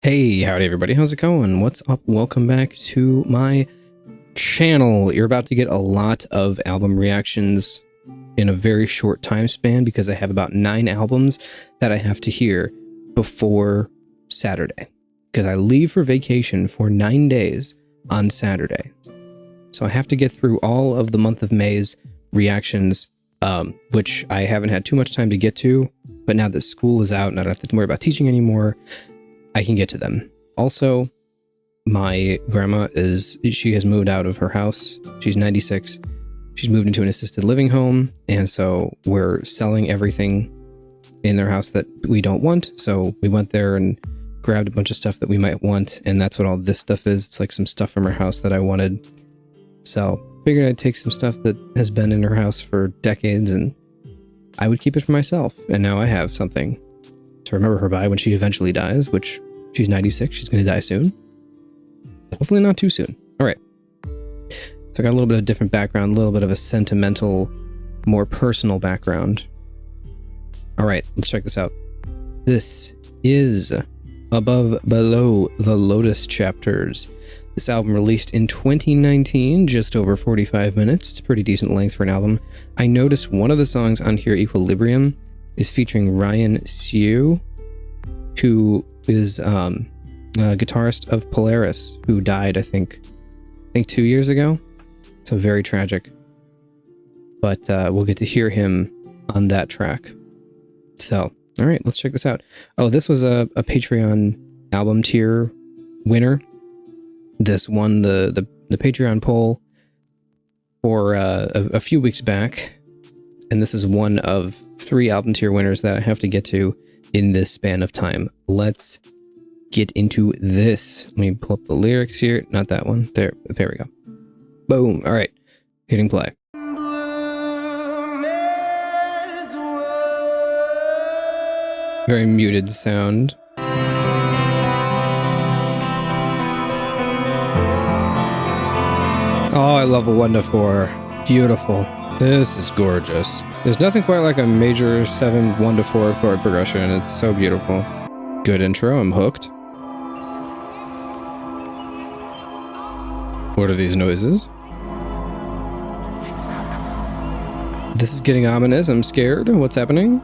Hey, howdy everybody, how's it going? What's up? Welcome back to my channel. You're about to get a lot of album reactions in a very short time span because I have about 9 albums that I have to hear before Saturday. Because I leave for vacation for 9 days on Saturday. So I have to get through all of the month of May's reactions, which I haven't had too much time to get to, but now that school is out and I don't have to worry about teaching anymore, I can get to them. Also, my grandma she has moved out of her house. She's 96. She's moved into an assisted living home. And so we're selling everything in their house that we don't want. So we went there and grabbed a bunch of stuff that we might want. And that's what all this stuff is. It's like some stuff from her house that I wanted. So figured I'd take some stuff that has been in her house for decades and I would keep it for myself. And now I have something to remember her by when she eventually dies, which she's 96. She's going to die soon. Hopefully not too soon. All right. So I got a little bit of different background, a little bit of a sentimental, more personal background. All right, let's check this out. This is Above Below the Lotus Chapters. This album released in 2019, just over 45 minutes. It's a pretty decent length for an album. I noticed one of the songs on here, Equilibrium, is featuring Ryan Siu, who is a guitarist of Polaris, who died, I think 2 years ago. So very tragic. But we'll get to hear him on that track. So, all right, let's check this out. Oh, this was a Patreon album tier winner. This won the Patreon poll for a few weeks back. And this is one of 3 album tier winners that I have to get to in this span of time. Let's get into this. Let me pull up the lyrics here. Not that one. There we go. Boom. All right. Hitting play. Very muted sound. Oh, I love a 1 to 4. Beautiful. This is gorgeous. There's nothing quite like a major 7 1 to 4 chord progression. It's so beautiful. Good intro. I'm hooked. What are these noises? This is getting ominous. I'm scared. What's happening?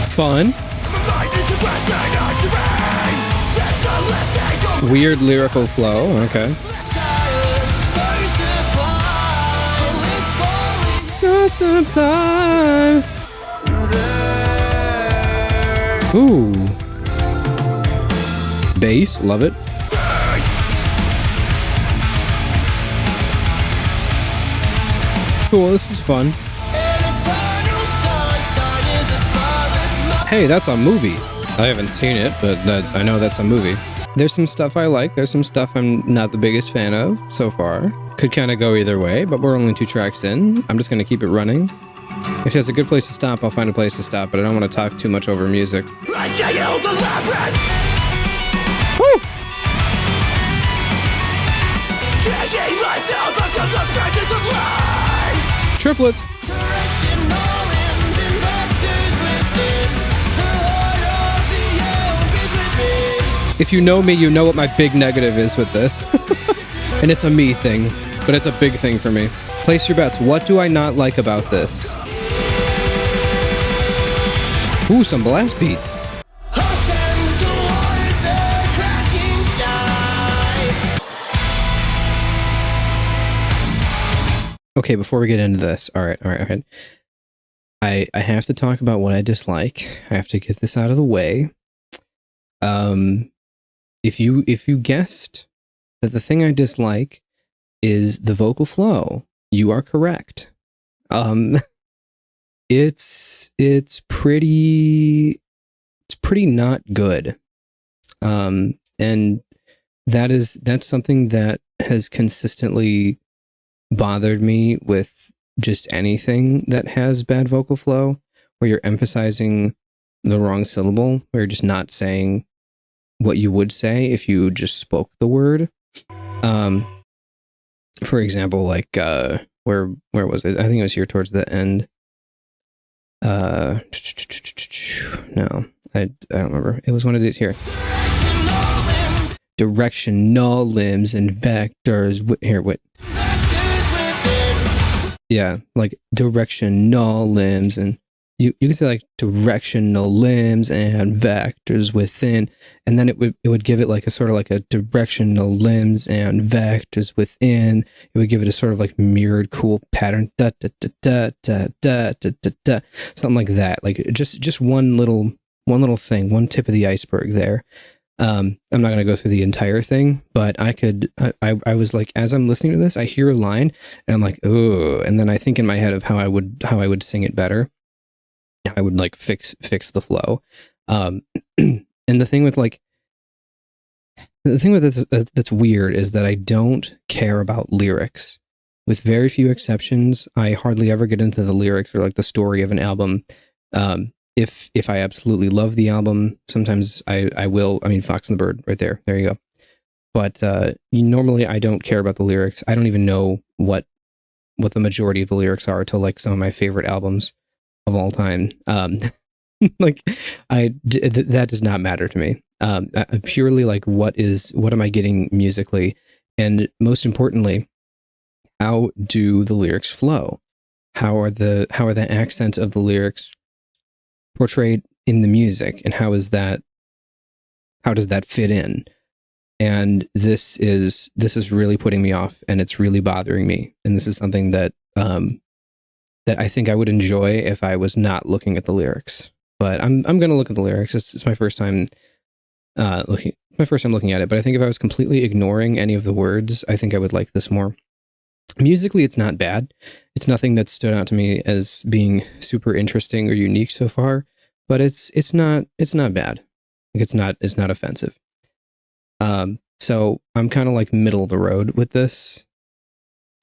Fun. Weird lyrical flow. Okay. So sublime. Ooh. Bass. Love it. Cool. This is fun. Hey, that's a movie. I haven't seen it, but I know that's a movie. There's some stuff I like. There's some stuff I'm not the biggest fan of so far. Could kind of go either way, but we're only 2 tracks in. I'm just going to keep it running. If there's a good place to stop, I'll find a place to stop, but I don't want to talk too much over music. Woo! Triplets. If you know me, you know what my big negative is with this. And it's a me thing, but it's a big thing for me. Place your bets. What do I not like about this? Ooh, some blast beats. Okay, before we get into this, all right. I have to talk about what I dislike. I have to get this out of the way. If you guessed that the thing I dislike is the vocal flow, you are correct. It's pretty not good. And that's something that has consistently bothered me with just anything that has bad vocal flow, where you're emphasizing the wrong syllable, where you're just not saying what you would say if you just spoke the word. For example, like where was it? I think it was here towards the end. No, I don't remember. It was one of these here. Directional limbs and vectors. Here, wait. Yeah, like directional limbs, and you can say like directional limbs and vectors within, and then it would give it like a sort of like a directional limbs and vectors within. It would give it a sort of like mirrored cool pattern, da da da da da da da da da, something like that. Like just one little thing, one tip of the iceberg there. I'm not going to go through the entire thing, but I was like, as I'm listening to this, I hear a line and I'm like, oh, and then I think in my head of how I would sing it better. I would like fix the flow. And the thing with this that's weird is that I don't care about lyrics. With very few exceptions, I hardly ever get into the lyrics or like the story of an album. If I absolutely love the album, sometimes I will. I mean, Fox and the Bird, right there. There you go. But normally I don't care about the lyrics. I don't even know what the majority of the lyrics are to like some of my favorite albums of all time. Like that does not matter to me. Purely like what am I getting musically, and most importantly, how do the lyrics flow? How are the accent of the lyrics portrayed in the music, and how does that fit in? And this is really putting me off, and it's really bothering me. And this is something that I think I would enjoy if I was not looking at the lyrics. But I'm going to look at the lyrics. It's my first time looking at it. But I think if I was completely ignoring any of the words, I think I would like this more. Musically, it's not bad. It's nothing that stood out to me as being super interesting or unique so far. But it's not bad. Like it's not offensive. So I'm kind of like middle of the road with this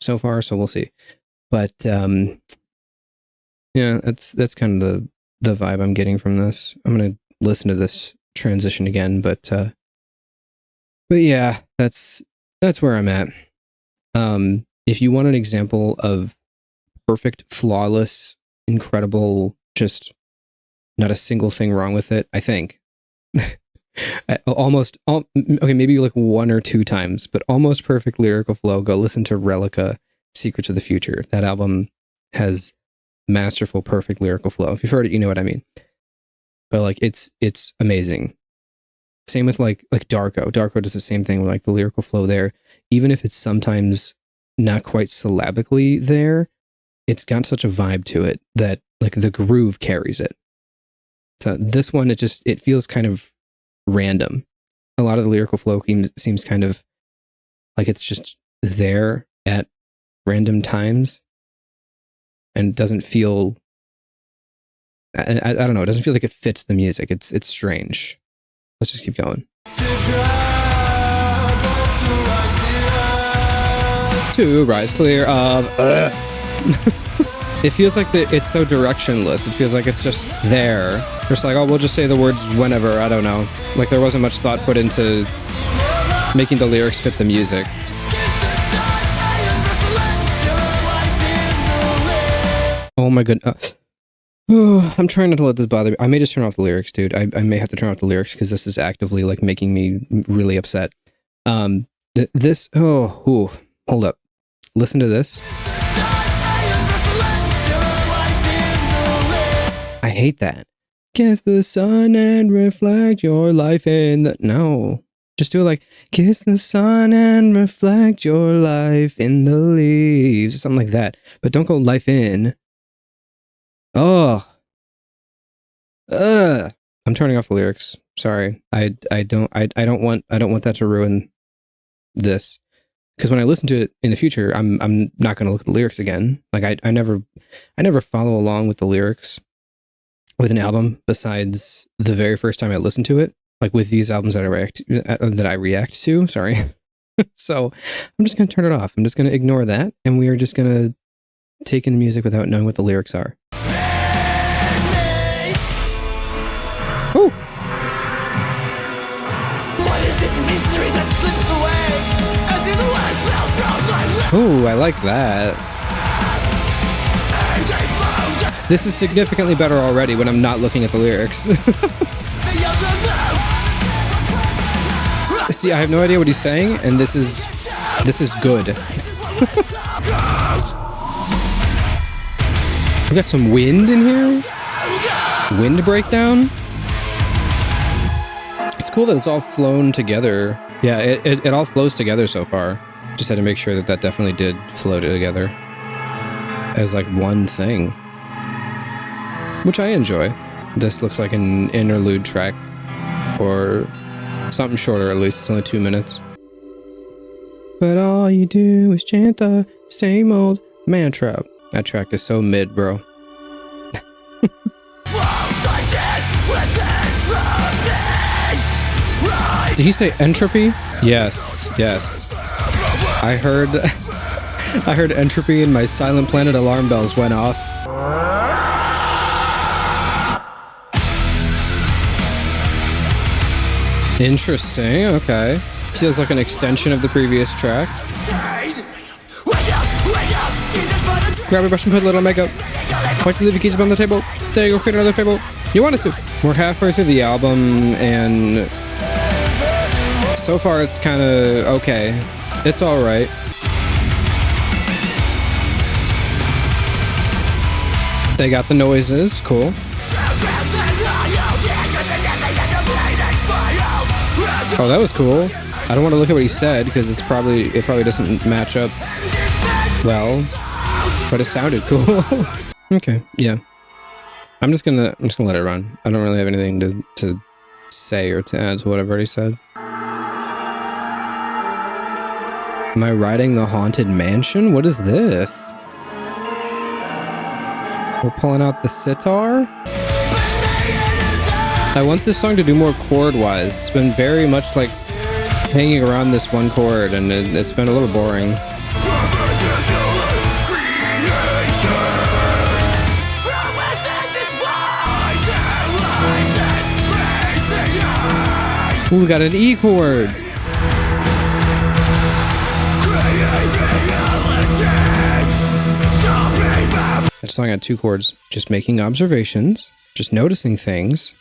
so far. So we'll see. But yeah, that's kind of the vibe I'm getting from this. I'm gonna listen to this transition again, but yeah, that's where I'm at. If you want an example of perfect, flawless, incredible, just not a single thing wrong with it, I think okay, maybe like one or two times, but almost perfect lyrical flow. Go listen to Relica, Secrets of the Future. That album has masterful, perfect lyrical flow. If you've heard it, you know what I mean. But like it's amazing. Same with like Darko. Darko does the same thing with like the lyrical flow there. Even if it's sometimes not quite syllabically there, it's got such a vibe to it that like the groove carries it. So this one, it feels kind of random. A lot of the lyrical flow seems kind of like it's just there at random times, and doesn't feel. I don't know. It doesn't feel like it fits the music. It's strange. Let's just keep going. To rise clear of. It feels like it's so directionless. It feels like it's just there. Just like, oh, we'll just say the words whenever. I don't know. Like there wasn't much thought put into making the lyrics fit the music. Oh my goodness. I'm trying not to let this bother me. I may just turn off the lyrics, dude. I may have to turn off the lyrics because this is actively like making me really upset. Hold up. Listen to this. I hate that. Kiss the sun and reflect your life in the... No. Just do it like, kiss the sun and reflect your life in the leaves. Something like that. But don't go life in. Oh. I'm turning off the lyrics. Sorry. I don't want that to ruin this. Because when I listen to it in the future, I'm not going to look at the lyrics again. Like I never follow along with the lyrics with an album besides the very first time I listened to it, like with these albums that I react to. Sorry. So I'm just going to turn it off. I'm just going to ignore that, and we are just going to take in the music without knowing what the lyrics are. Ooh. What is this mystery that slips away as the words fell from my lips? Ooh, I like that. This is significantly better already when I'm not looking at the lyrics. See, I have no idea what he's saying, and this is good. We got some wind in here. Wind breakdown. It's cool that it's all flown together. Yeah, it all flows together so far. Just had to make sure that that definitely did flow together as like one thing, which I enjoy. This looks like an interlude track or something shorter, at least. It's only 2 minutes. But all you do is chant the same old mantra. That track is so mid, bro. Did he say entropy? Yes, yes. I heard I heard entropy and my Silent Planet alarm bells went off. Interesting, okay. Feels like an extension of the previous track. Grab a brush and put a little makeup. Why'd you leave your keys up on the table? There you go, create another fable. You wanted to. We're halfway through the album, and so far it's kind of okay. It's alright. They got the noises, cool. Oh, that was cool. I don't want to look at what he said because it probably doesn't match up well, but it sounded cool. Okay, yeah. I'm just gonna let it run. I don't really have anything to say or to add to what I've already said. Am I riding the haunted mansion? What is this? We're pulling out the sitar. I want this song to do more chord-wise. It's been very much like hanging around this one chord, and it's been a little boring. Ooh, we got an E chord. That song had 2 chords. Just making observations, just noticing things.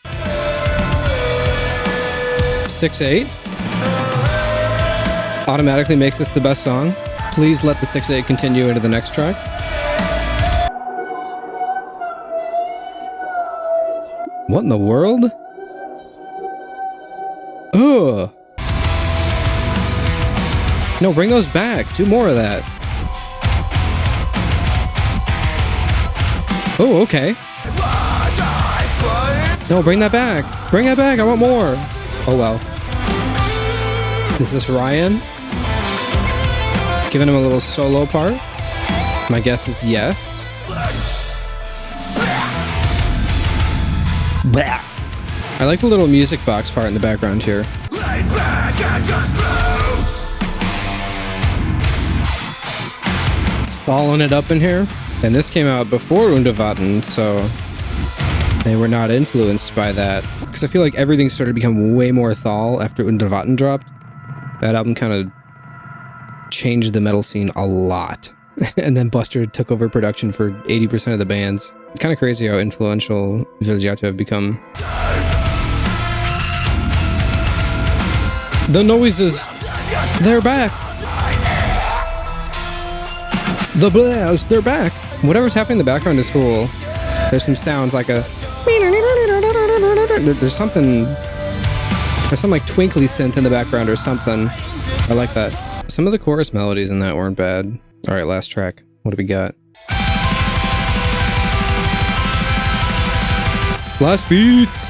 6/8 automatically makes this the best song. Please let the 6/8 continue into the next track. What in the world? Ugh. No, bring those back. Do more of that. Oh, okay. No, bring that back. Bring that back. I want more. Oh, well. Is this Ryan? Giving him a little solo part? My guess is yes. Blah. I like the little music box part in the background here. It's following it up in here. And this came out before Undervatten, so they were not influenced by that. Because I feel like everything started to become way more Thal after Undervatten dropped. That album kind of changed the metal scene a lot. And then Buster took over production for 80% of the bands. It's kind of crazy how influential Viljato have become. The noises, they're back. The blast, they're back. Whatever's happening in the background is cool. There's some sounds like a... There's some like twinkly synth in the background or something. I like that. Some of the chorus melodies in that weren't bad. All right, last track. What do we got? Last beats.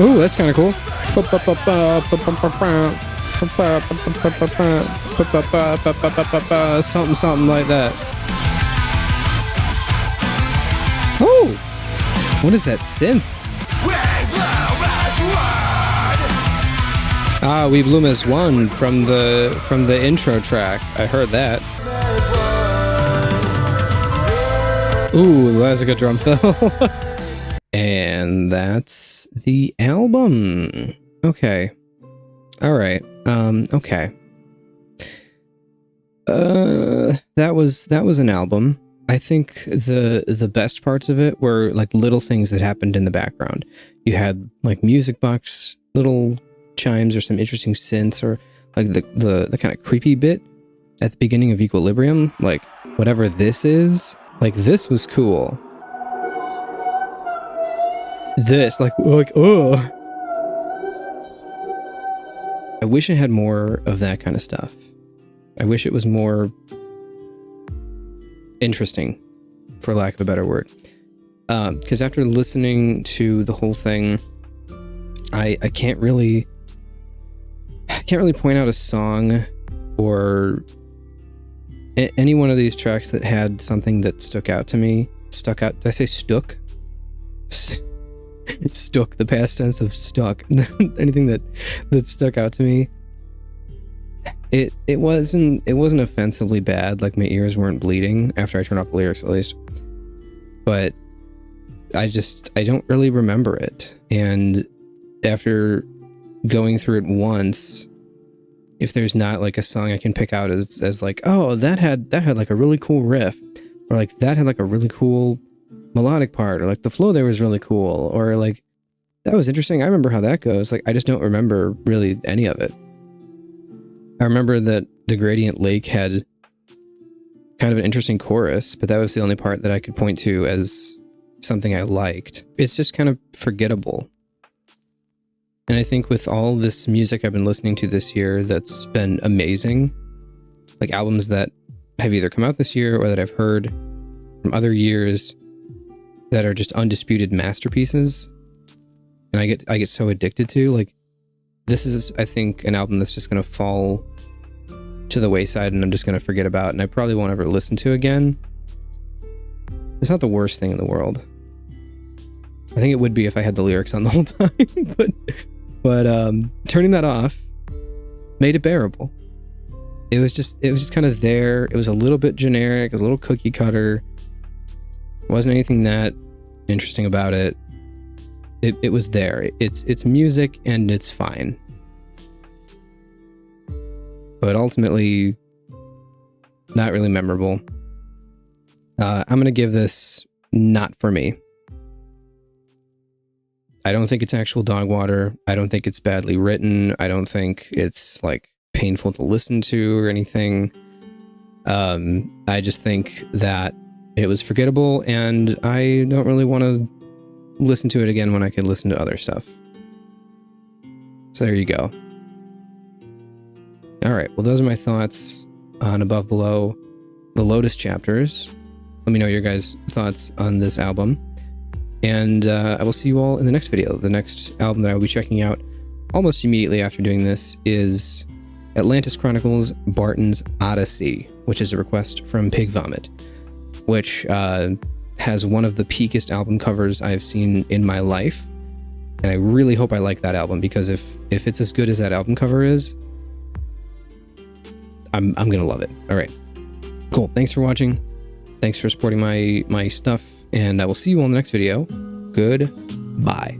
Ooh, that's kind of cool. Something like that. Oh, what is that synth? Ah, We Bloom as One from the intro track. I heard that. Ooh, that's a good drum fill. And that's the album. Okay. All right. Okay. That was an album. I think the best parts of it were like little things that happened in the background. You had like music box, little chimes, or some interesting synths, or like the kind of creepy bit at the beginning of Equilibrium, like whatever this is. Like this was cool. This like oh. I wish I had more of that kind of stuff. I wish it was more interesting, for lack of a better word. Because after listening to the whole thing, I can't really point out a song or any one of these tracks that had something that stuck out to me. Stuck out? Did I say stuck? It's stuck, the past tense of stuck. Anything that stuck out to me. It wasn't offensively bad, like my ears weren't bleeding after I turned off the lyrics at least. But I don't really remember it. And after going through it once, if there's not like a song I can pick out as like, oh, that had like a really cool riff, or like that had like a really cool melodic part, or like the flow there was really cool, or like that was interesting, I remember how that goes. Like I just don't remember really any of it. I remember that the Gradient Lake had kind of an interesting chorus, but that was the only part that I could point to as something I liked. It's just kind of forgettable. And I think with all this music I've been listening to this year that's been amazing, like albums that have either come out this year or that I've heard from other years that are just undisputed masterpieces, and I get so addicted to, like, this is, I think, an album that's just going to fall to the wayside and I'm just going to forget about, and I probably won't ever listen to again. It's not the worst thing in the world. I think it would be if I had the lyrics on the whole time, but turning that off made it bearable. It was just kind of there. It was a little bit generic, it was a little cookie cutter. Wasn't anything that interesting about it. It was there. It's music and it's fine. But ultimately, not really memorable. I'm gonna give this not for me. I don't think it's actual dog water. I don't think it's badly written. I don't think it's like painful to listen to or anything. I just think that it was forgettable, and I don't really want to listen to it again when I could listen to other stuff. So there you go. All right, well, those are my thoughts on Above Below, the Lotus chapters. Let me know your guys' thoughts on this album. And I will see you all in the next video. The next album that I will be checking out almost immediately after doing this is Atlantis Chronicles Barton's Odyssey, which is a request from Pig Vomit, which has one of the peakest album covers I've seen in my life. And I really hope I like that album, because if it's as good as that album cover is, I'm gonna love it. All right, cool. Thanks for watching. Thanks for supporting my stuff, and I will see you all in the next video. Goodbye.